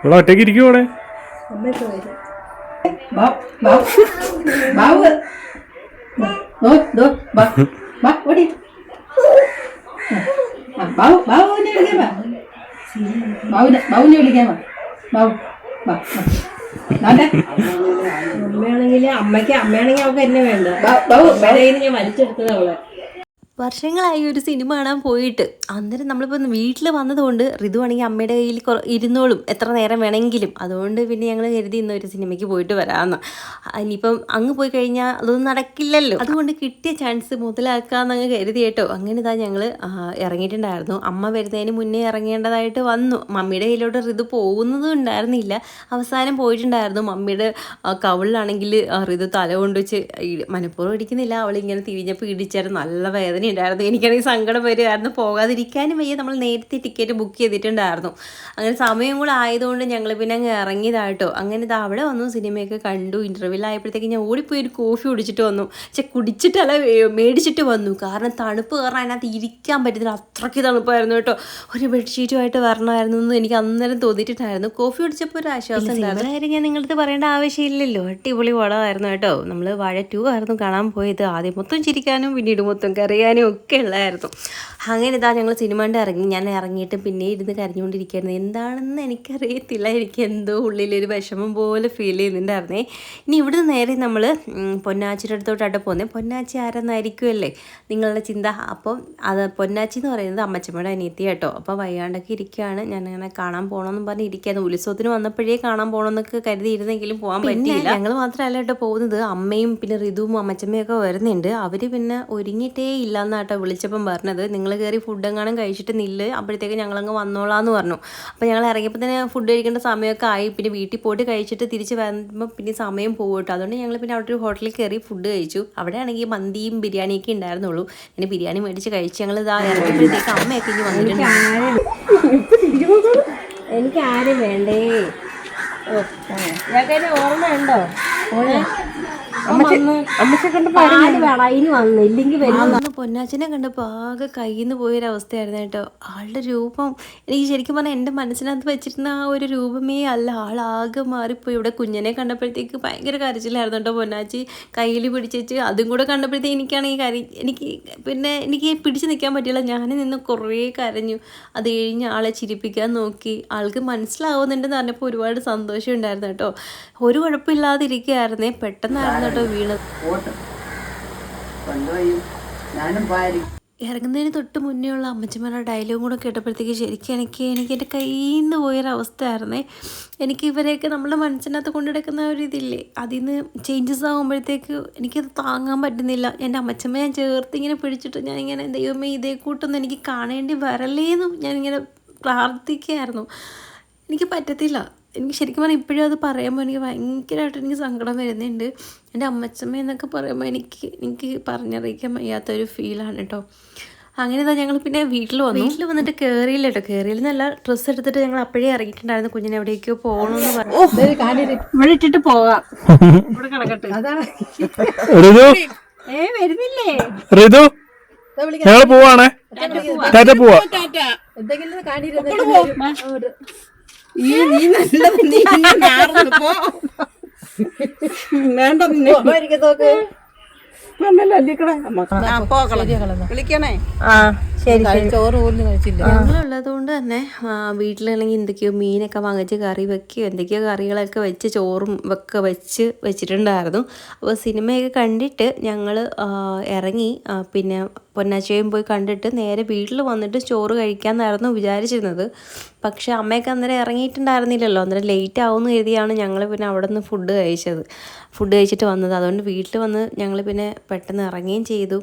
ഇവിടെ ഒറ്റയ്ക്ക് ഇരിക്കുവോടെ? അമ്മയാണെങ്കിൽ അമ്മയാണെങ്കിൽ അവൾക്ക് എന്നെ വേണ്ട. ഞാൻ വലിച്ചെടുത്തത് അവളെ. വർഷങ്ങളായി ഒരു സിനിമ കാണാൻ പോയിട്ട്. അന്നേരം നമ്മളിപ്പോൾ വീട്ടിൽ വന്നതുകൊണ്ട് ഋതു ആണെങ്കിൽ അമ്മയുടെ കയ്യിൽ ഇരുന്നോളും എത്ര നേരം വേണമെങ്കിലും. അതുകൊണ്ട് പിന്നെ ഞങ്ങൾ കരുതി ഇന്നൊരു സിനിമയ്ക്ക് പോയിട്ട് വരാമെന്ന്. ഇനിയിപ്പം അങ്ങ് പോയി കഴിഞ്ഞാൽ അതൊന്നും നടക്കില്ലല്ലോ. അതുകൊണ്ട് കിട്ടിയ ചാൻസ് മുതലാക്കാമെന്നങ്ങ് കരുതി കേട്ടോ. അങ്ങനെ ഇതാ ഞങ്ങൾ ഇറങ്ങിയിട്ടുണ്ടായിരുന്നു. അമ്മ വരുന്നതിന് മുന്നേ ഇറങ്ങേണ്ടതായിട്ട് വന്നു. മമ്മിയുടെ കയ്യിലോട്ട് ഋതു പോകുന്നതും ഉണ്ടായിരുന്നില്ല. അവസാനം പോയിട്ടുണ്ടായിരുന്നു. മമ്മിയുടെ കവിളിലാണെങ്കിൽ ഋതു തല കൊണ്ടുവച്ച് മനഃപൂർവ്വം ഇടിക്കുന്നില്ല, അവളിങ്ങനെ തിരിഞ്ഞപ്പോൾ ഇടിച്ചായിരുന്നു. നല്ല വേദന ഉണ്ടായിരുന്നു. എനിക്കാണെങ്കിൽ സങ്കടം വരുമായിരുന്നു. പോകാതിരിക്കാനും വയ്യ. നമ്മൾ നേരത്തെ ടിക്കറ്റ് ബുക്ക് ചെയ്തിട്ടുണ്ടായിരുന്നു. അങ്ങനെ സമയം കൂടെ ആയതുകൊണ്ട് ഞങ്ങൾ പിന്നെ അങ്ങ് ഇറങ്ങിയതായിട്ടോ. അങ്ങനെ ഇത് അവിടെ വന്നു, സിനിമയൊക്കെ കണ്ടു. ഇൻ്റർവ്യൂവിൽ ആയപ്പോഴത്തേക്ക് ഞാൻ ഓടിപ്പോയി ഒരു കോഫി കുടിച്ചിട്ട് വന്നു. പക്ഷെ കുടിച്ചിട്ടല്ല, മേടിച്ചിട്ട് വന്നു. കാരണം തണുപ്പ് കാരണം അതിനകത്ത് ഇരിക്കാൻ പറ്റുന്നില്ല, അത്രയ്ക്ക് തണുപ്പായിരുന്നു കേട്ടോ. ഒരു ബെഡ്ഷീറ്റുമായിട്ട് വരണമായിരുന്നു എന്ന് എനിക്ക് അന്നേരം തോന്നിയിട്ടുണ്ടായിരുന്നു. കോഫി കുടിച്ചപ്പോൾ ഒരു ആശ്വാസം ഉണ്ടായിരുന്നു. കാര്യം ഞാൻ നിങ്ങളടുത്ത് പറയേണ്ട ആവശ്യമില്ലല്ലോ. അടിപൊളി പടമായിരുന്നു കേട്ടോ. നമ്മൾ വാഴ 2 ആയിരുന്നു കാണാൻ പോയത്. ആദ്യം മൊത്തം ചിരിക്കാനും പിന്നീട് മൊത്തം കരയാനും ഒക്കെ ഉള്ളായിരുന്നു. അങ്ങനെ ഇതാ ഞങ്ങൾ സിനിമ കണ്ട് ഇറങ്ങി. ഞാൻ ഇറങ്ങിയിട്ട് പിന്നെ ഇരുന്ന് കരഞ്ഞുകൊണ്ടിരിക്കുകയായിരുന്നു. എന്താണെന്ന് എനിക്കറിയത്തില്ല. എനിക്ക് എന്തോ ഉള്ളിലൊരു വിഷമം പോലെ ഫീൽ ചെയ്യുന്നുണ്ടായിരുന്നേ. ഇനി ഇവിടുന്ന് നേരെ നമ്മൾ പൊന്നാച്ചിയുടെ അടുത്തോട്ടായിട്ട് പോകുന്നത്. പൊന്നാച്ചി ആരെന്നായിരിക്കുമല്ലേ നിങ്ങളുടെ ചിന്ത. അപ്പോൾ അത് പൊന്നാച്ചി എന്ന് പറയുന്നത് അമ്മച്ചമ്മയുടെ അനിയത്തി കേട്ടോ. അപ്പോൾ വയ്യാണ്ടൊക്കെ ഇരിക്കുകയാണ്. ഞാനങ്ങനെ കാണാൻ പോകണമെന്നും പറഞ്ഞ് ഇരിക്കുകയായിരുന്നു. ഉത്സവത്തിന് വന്നപ്പോഴേ കാണാൻ പോകണമെന്നൊക്കെ കരുതിയിരുന്നെങ്കിലും പോകാൻ പറ്റിയില്ല. ഞങ്ങൾ മാത്രമല്ല കേട്ടോ പോകുന്നത്, അമ്മയും പിന്നെ ഋതുവും അമ്മച്ചമ്മയും ഒക്കെ വരുന്നുണ്ട്. അവർ പിന്നെ ഒരുങ്ങിയിട്ടേ ഇല്ലയെന്നാട്ടോ വിളിച്ചപ്പം പറഞ്ഞത്. നിങ്ങൾ കയറി ഫുഡ് എങ്ങാനും കഴിച്ചിട്ട് നില്ല്, അപ്പോഴത്തേക്ക് ഞങ്ങളങ്ങ് വന്നോളാന്ന് പറഞ്ഞു. അപ്പോൾ ഞങ്ങൾ ഇറങ്ങിയപ്പോൾ തന്നെ ഫുഡ് കഴിക്കേണ്ട സമയമൊക്കെ ആയി. പിന്നെ വീട്ടിൽ പോയിട്ട് കഴിച്ചിട്ട് തിരിച്ച് വരുമ്പോൾ പിന്നെ സമയം പോകും കേട്ടോ. അതുകൊണ്ട് ഞങ്ങൾ പിന്നെ അവിടെ ഒരു ഹോട്ടലിൽ കയറി ഫുഡ് കഴിച്ചു. അവിടെ ആണെങ്കിൽ മന്തിയും ബിരിയാണിയൊക്കെ ഉണ്ടായിരുന്നുള്ളൂ. പിന്നെ ബിരിയാണി മേടിച്ച് കഴിച്ച് ഞങ്ങൾ ഇതാ ഇറങ്ങിയപ്പോഴത്തേക്ക് അമ്മയൊക്കെ ഇനി വന്നിട്ടുണ്ട്. എനിക്ക് ആരും വേണ്ടേ. ഞാൻ ഓർമ്മയുണ്ടോ പൊന്നാച്ചനെ കണ്ടപ്പോൾ ആകെ കയ്യിൽ നിന്ന് പോയൊരവസ്ഥയായിരുന്നു കേട്ടോ. ആളുടെ രൂപം എനിക്ക് ശരിക്കും പറഞ്ഞാൽ എൻ്റെ മനസ്സിനകത്ത് വെച്ചിരുന്ന ആ ഒരു രൂപമേ അല്ല. ആളാകെ മാറിപ്പോയി. ഇവിടെ കുഞ്ഞിനെ കണ്ടപ്പോഴത്തേക്ക് ഭയങ്കര കരച്ചിലായിരുന്നു കേട്ടോ. പൊന്നാച്ചി കയ്യിൽ പിടിച്ചു. അതും കൂടെ കണ്ടപ്പോഴത്തേക്ക് എനിക്കാണെങ്കിൽ എനിക്ക് പിടിച്ച് നിൽക്കാൻ പറ്റില്ല. ഞാൻ നിന്ന് കുറേ കരഞ്ഞു. അത് കഴിഞ്ഞ് ആളെ ചിരിപ്പിക്കാൻ നോക്കി. ആൾക്ക് മനസ്സിലാവുന്നുണ്ടെന്ന് പറഞ്ഞപ്പോൾ ഒരുപാട് സന്തോഷം ഉണ്ടായിരുന്നു കേട്ടോ. ഒരു കുഴപ്പമില്ലാതിരിക്കുകയായിരുന്നേ. പെട്ടെന്നായിരുന്നു കേട്ടോ വീണത്. ഇറങ്ങുന്നതിന് തൊട്ട് മുന്നേ ഉള്ള അമ്മച്ചമ്മയുടെ ഡയലോഗും കൂടെ കേട്ടപ്പോഴത്തേക്ക് ശരിക്കും എനിക്ക് എൻ്റെ കയ്യിൽ നിന്ന് പോയൊരവസ്ഥയായിരുന്നേ. എനിക്ക് ഇവരെയൊക്കെ നമ്മുടെ മനസ്സിനകത്ത് കൊണ്ടുനടക്കുന്ന ഒരു ഇതില്ലേ, അതിൽ നിന്ന് ചേഞ്ചസ് ആകുമ്പോഴത്തേക്ക് എനിക്കത് താങ്ങാൻ പറ്റുന്നില്ല. എൻ്റെ അമ്മച്ചമ്മ ഞാൻ ചേർത്ത് ഇങ്ങനെ പിടിച്ചിട്ട് ഞാനിങ്ങനെ ദൈവമേ ഇതേ കൂട്ടൊന്നും എനിക്ക് കാണേണ്ടി വരല്ലേന്നും ഞാനിങ്ങനെ പ്രാർത്ഥിക്കുകയായിരുന്നു. എനിക്ക് പറ്റത്തില്ല. എനിക്ക് ശരിക്കും പറഞ്ഞാൽ ഇപ്പോഴും അത് പറയുമ്പോൾ എനിക്ക് ഭയങ്കരമായിട്ട് എനിക്ക് സങ്കടം വരുന്നുണ്ട്. എൻ്റെ അമ്മച്ചമ്മ എന്നൊക്കെ പറയുമ്പോൾ എനിക്ക് പറഞ്ഞറിയിക്കാൻ വയ്യാത്തൊരു ഫീലാണ് കേട്ടോ. അങ്ങനെ തന്നെ ഞങ്ങൾ പിന്നെ വീട്ടിൽ വന്നിട്ട് കയറിയില്ല കേട്ടോ. കയറിയിൽ നല്ല ഡ്രസ്സ് എടുത്തിട്ട് ഞങ്ങൾ അപ്പോഴേ ഇറങ്ങിയിട്ടുണ്ടായിരുന്നു. കുഞ്ഞിനെ എവിടേക്കോ പോകണമെന്ന് പറഞ്ഞു. ഇവിടെ ഇട്ടിട്ട് പോകാം. ഇവിടെ കിടക്കട്ടെ. വരുന്നില്ലേ ഋതു? ഞങ്ങൾ പോവാണേ. ടാറ്റ പോവാ. എന്തെങ്കിലും കാണിരുന്നു നീ വേണ്ട വിളിക്കണേ. ചോറ് പോലും കഴിച്ചില്ല. ഞങ്ങളുള്ളത് കൊണ്ട് തന്നെ വീട്ടിലാണെങ്കിൽ എന്തൊക്കെയോ മീനൊക്കെ വാങ്ങിച്ച് കറി വെക്കുകയോ എന്തൊക്കെയോ കറികളൊക്കെ വെച്ച് ചോറും ഒക്കെ വെച്ചിട്ടുണ്ടായിരുന്നു. അപ്പോൾ സിനിമയൊക്കെ കണ്ടിട്ട് ഞങ്ങൾ ഇറങ്ങി. പിന്നെ പൊന്നാച്ചയും പോയി കണ്ടിട്ട് നേരെ വീട്ടിൽ വന്നിട്ട് ചോറ് കഴിക്കാമെന്നായിരുന്നു വിചാരിച്ചിരുന്നത്. പക്ഷേ അമ്മയൊക്കെ അന്നേരം ഇറങ്ങിയിട്ടുണ്ടായിരുന്നില്ലല്ലോ. അന്നേരം ലേറ്റ് ആവുമെന്ന് കരുതിയാണ് ഞങ്ങൾ പിന്നെ അവിടെ നിന്ന് ഫുഡ് കഴിച്ചിട്ട് വന്നത്. അതുകൊണ്ട് വീട്ടിൽ വന്ന് ഞങ്ങൾ പിന്നെ പെട്ടെന്ന് ഇറങ്ങുകയും ചെയ്തു.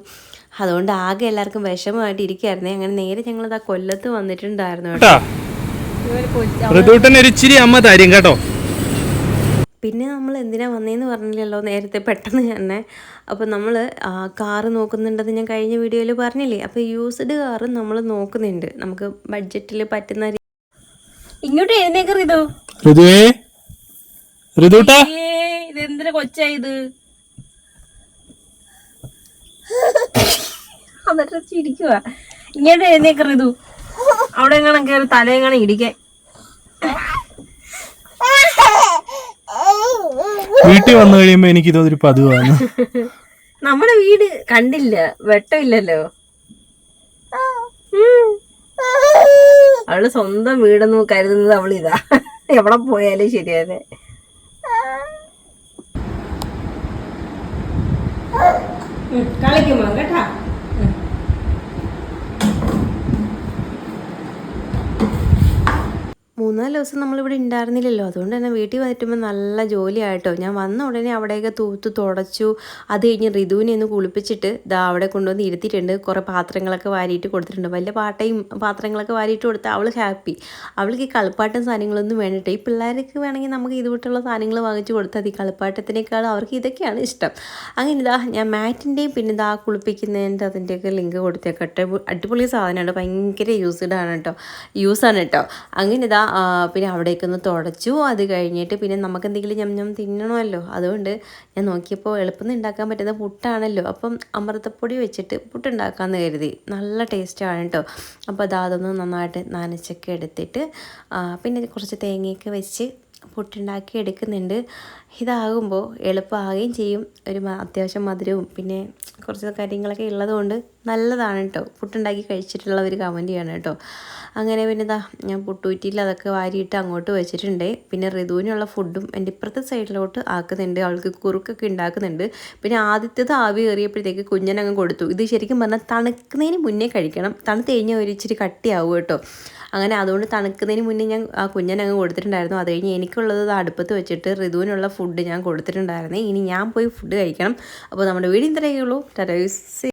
അതുകൊണ്ട് ആകെ എല്ലാവർക്കും വിഷമമായിട്ട് ഇരിക്കുകയായിരുന്നേ. അങ്ങനെ നേരെ ഞങ്ങളിതാ കൊല്ലത്ത് വന്നിട്ടുണ്ടായിരുന്നു കേട്ടോ. പിന്നെ നമ്മൾ എന്തിനാ വന്നതെന്ന് പറഞ്ഞില്ലല്ലോ നേരത്തെ പെട്ടെന്ന് തന്നെ. അപ്പോൾ നമ്മൾ കാറ് നോക്കുന്നുണ്ടെന്ന് ഞാൻ കഴിഞ്ഞ വീഡിയോയിൽ പറഞ്ഞില്ലേ. അപ്പോൾ യൂസ്ഡ് കാറ് നമ്മൾ നോക്കുന്നുണ്ട്. നമുക്ക് ബഡ്ജറ്റിൽ പറ്റുന്ന ഇങ്ങോട്ട് എഴുന്നേക്കറിയതോ. ഇതെന്തിനാ കൊച്ചായത്? എന്നിട്ട് ചിരിക്കുക. ഇങ്ങോട്ട് എഴുന്നേക്കറിയതു. അവിടെ എങ്ങനെ കയറി തലയെങ്ങനെ ഇടിക്കാൻ. വീട്ടിൽ വന്നു കഴിയുമ്പോ എനിക്ക് ഇതൊരു പതിവാണ്. നമ്മുടെ വീട് കണ്ടില്ല, വെട്ടമില്ലല്ലോ. അവള് സ്വന്തം വീടെന്ന് കരുതുന്നത് അവളിതാ. എവിടെ പോയാലും ശരിയല്ലേ. കളിക്കുമ്പോ കേട്ടാ. മൂന്നാല് ദിവസം നമ്മളിവിടെ ഉണ്ടായിരുന്നില്ലല്ലോ, അതുകൊണ്ട് തന്നെ വീട്ടിൽ വന്നിട്ടുമ്പോൾ നല്ല ജോലിയായിട്ടോ. ഞാൻ വന്ന ഉടനെ അവിടെയൊക്കെ തൂത്ത് തുടച്ചു. അത് കഴിഞ്ഞ് ഋതുവിനെ ഒന്ന് കുളിപ്പിച്ചിട്ട് അവിടെ കൊണ്ടുവന്ന് ഇരുത്തിയിട്ടുണ്ട്. കുറേ പാത്രങ്ങളൊക്കെ വാരിയിട്ട് കൊടുത്തിട്ടുണ്ട്. വലിയ പാത്രങ്ങളൊക്കെ വാരിയിട്ട് കൊടുത്താൽ അവൾ ഹാപ്പി. അവൾക്ക് ഈ കളിപ്പാട്ടം സാധനങ്ങളൊന്നും വേണ്ടിയിട്ട്. ഈ പിള്ളേർക്ക് വേണമെങ്കിൽ നമുക്ക് ഇതുപോലുള്ള സാധനങ്ങൾ വാങ്ങിച്ചു കൊടുത്താൽ മതി. കളിപ്പാട്ടത്തിനേക്കാളും അവർക്ക് ഇതൊക്കെയാണ് ഇഷ്ടം. അങ്ങനെ ഞാൻ മാറ്റിൻ്റെയും പിന്നെ കുളിപ്പിക്കുന്നതിൻ്റെ അതിൻ്റെയൊക്കെ ലിങ്ക് കൊടുത്തേക്കട്ടെ. അടിപൊളി സാധനമാണ്, ഭയങ്കര യൂസാണ് കേട്ടോ. അങ്ങനെ പിന്നെ അവിടേക്കൊന്ന് തുടച്ചു. അത് കഴിഞ്ഞിട്ട് പിന്നെ നമുക്ക് എന്തെങ്കിലും ഞം തിന്നണമല്ലോ. അതുകൊണ്ട് ഞാൻ നോക്കിയപ്പോൾ എളുപ്പം ഉണ്ടാക്കാൻ പറ്റുന്ന പുട്ടാണല്ലോ. അപ്പം അമൃതപ്പൊടി വെച്ചിട്ട് പുട്ടുണ്ടാക്കാമെന്ന് കരുതി. നല്ല ടേസ്റ്റാണ് കേട്ടോ. അപ്പോൾ അതൊന്ന് നന്നായിട്ട് നനച്ചൊക്കെ എടുത്തിട്ട് പിന്നെ കുറച്ച് തേങ്ങയൊക്കെ വെച്ച് പുട്ടുണ്ടാക്കി എടുക്കുന്നുണ്ട്. ഇതാകുമ്പോൾ എളുപ്പമാകുകയും ചെയ്യും. അത്യാവശ്യം മധുരവും പിന്നെ കുറച്ച് കാര്യങ്ങളൊക്കെ ഉള്ളതുകൊണ്ട് നല്ലതാണ് കേട്ടോ. പുട്ടുണ്ടാക്കി കഴിച്ചിട്ടുള്ള ഒരു കമൻറ്റ് ചെയ്യണം കേട്ടോ. അങ്ങനെ പിന്നെ ഞാൻ പുട്ടുകുറ്റിയിൽ അതൊക്കെ വാരിയിട്ട് അങ്ങോട്ട് വെച്ചിട്ടുണ്ട്. പിന്നെ ഋതുവിനുള്ള ഫുഡും എൻ്റെ ഇപ്പുറത്തെ സൈഡിലോട്ട് ആക്കുന്നുണ്ട്. അവൾക്ക് കുറുക്കൊക്കെ ഉണ്ടാക്കുന്നുണ്ട്. പിന്നെ ആദ്യത്തേത് ആവി കയറിയപ്പോഴത്തേക്ക് കുഞ്ഞനങ്ങ് കൊടുത്തു. ഇത് ശരിക്കും പറഞ്ഞാൽ തണുക്കുന്നതിന് മുന്നേ കഴിക്കണം. തണുത്ത് കഴിഞ്ഞാൽ ഒരു ഇച്ചിരി കട്ടിയാവും കേട്ടോ. അങ്ങനെ അതുകൊണ്ട് തണുക്കുന്നതിന് മുന്നേ ഞാൻ ആ കുഞ്ഞനങ്ങ് കൊടുത്തിട്ടുണ്ടായിരുന്നു. അത് കഴിഞ്ഞ് എനിക്കുള്ളത് അടുപ്പത്ത് വെച്ചിട്ട് ഋതുവിനുള്ള ഫുഡ് ഞാൻ കൊടുത്തിട്ടുണ്ടായിരുന്നു. ഇനി ഞാൻ പോയി ഫുഡ് കഴിക്കണം. അപ്പോൾ നമ്മുടെ വീഡിയോ ഇത്രയൊക്കെ ഉള്ളൂ.